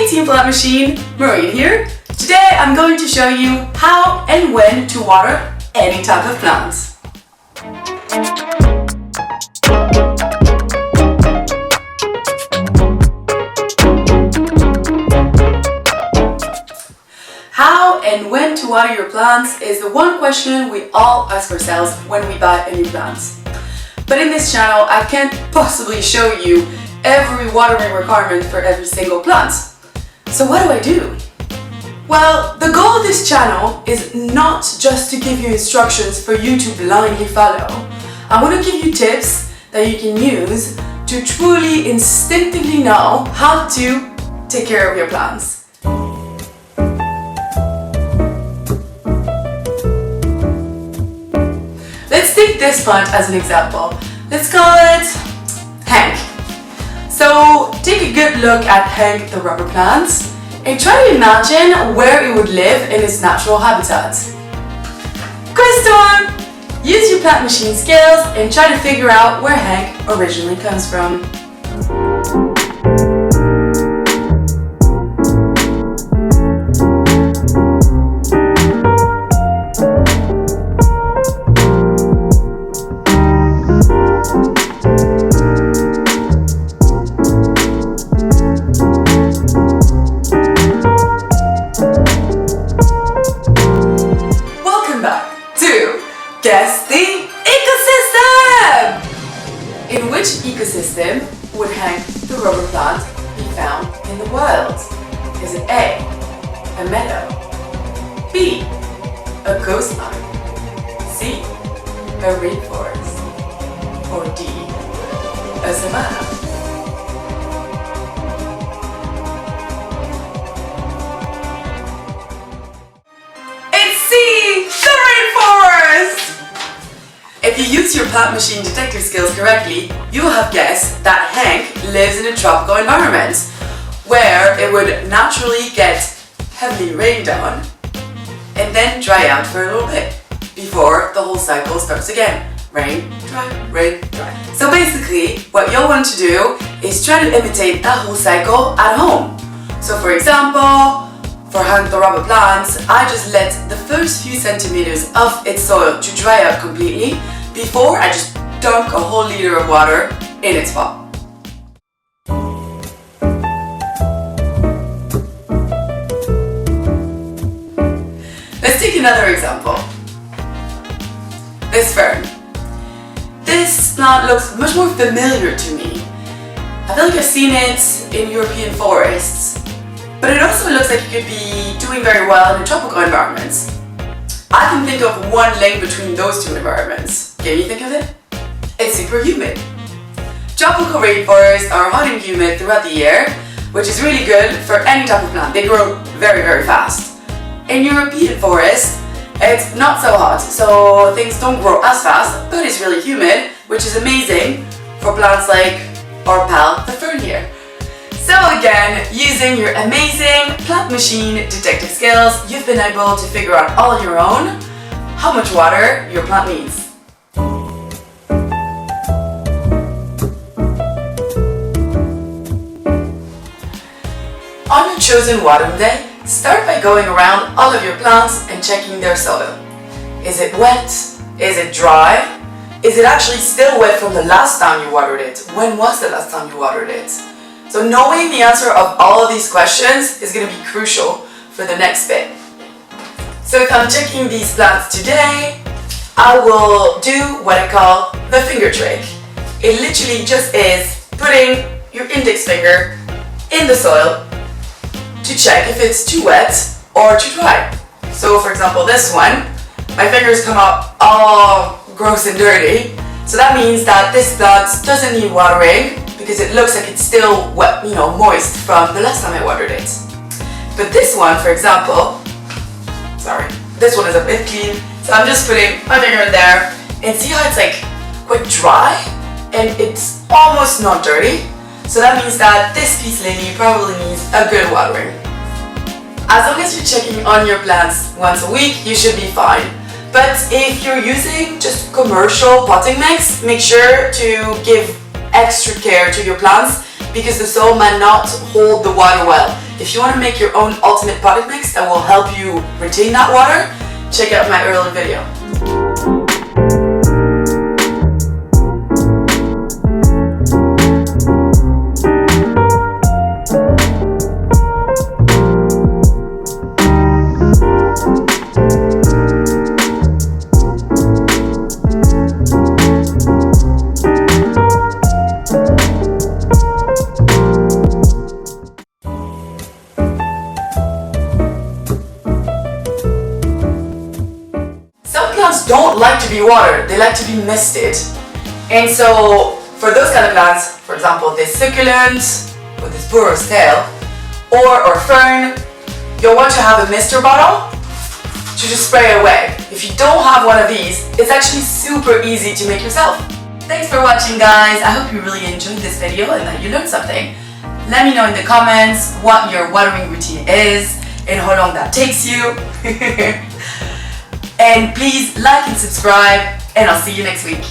Hey Team Plant Machine, Maureen here. Today I'm going to show you how and when to water any type of plants. How and when to water your plants is the one question we all ask ourselves when we buy a new plant. But in this channel I can't possibly show you every watering requirement for every single plant. So what do? Well, the goal of this channel is not just to give you instructions for you to blindly follow. I want to give you tips that you can use to truly instinctively know how to take care of your plants. Let's take this plant as an example. Let's call it Hank. So take a good look at Hank the rubber plant and try to imagine where it would live in its natural habitat. Quiz time! Use your plant machine skills and try to figure out where Hank originally comes from. Guess the ecosystem! In which ecosystem would Hank the rubber plant be found in the wild? Is it A, a meadow, B, a coastline, C, a rainforest, or D, a savanna? It's C, the rainforest! If you use your plant machine detective skills correctly, you will have guessed that Hank lives in a tropical environment where it would naturally get heavily rained on and then dry out for a little bit before the whole cycle starts again. Rain, dry. So basically, what you'll want to do is try to imitate that whole cycle at home. So for example, for Hank the rubber plant, I just let the first few centimeters of its soil to dry out completely before I just dunk a whole liter of water in its pot. Let's take another example. This fern. This plant looks much more familiar to me. I feel like I've seen it in European forests, but it also looks like it could be doing very well in a tropical environment. I can think of one link between those two environments. Can you think of it? It's super humid. Tropical rainforests are hot and humid throughout the year, which is really good for any type of plant. They grow very, very fast. In European forests, it's not so hot, so things don't grow as fast, but it's really humid, which is amazing for plants like our pal, the fern here. So again, using your amazing plant machine detective skills, you've been able to figure out all on your own how much water your plant needs. On your chosen watering day, start by going around all of your plants and checking their soil. Is it wet? Is it dry? Is it actually still wet from the last time you watered it? When was the last time you watered it? So knowing the answer of all of these questions is going to be crucial for the next bit. So if I'm checking these plants today, I will do what I call the finger trick. It literally just is putting your index finger in the soil to check if it's too wet or too dry. So for example, this one, my fingers come up all gross and dirty. So that means that this plant doesn't need watering because it looks like it's still wet, moist from the last time I watered it. But this one, for example, this one is a bit clean. So I'm just putting my finger in there and see how it's like quite dry and it's almost not dirty. So that means that this peace lily probably needs a good watering. As long as you're checking on your plants once a week, you should be fine. But if you're using just commercial potting mix, make sure to give extra care to your plants because the soil might not hold the water well. If you want to make your own ultimate potting mix that will help you retain that water, check out my earlier video. Plants don't like to be watered, they like to be misted. And so for those kind of plants, for example this succulent with this burrow's tail or fern, you'll want to have a mister bottle to just spray it away. If you don't have one of these, it's actually super easy to make yourself. Thanks for watching, guys. I hope you really enjoyed this video and that you learned something. Let me know in the comments what your watering routine is and how long that takes you. And please like and subscribe, and I'll see you next week.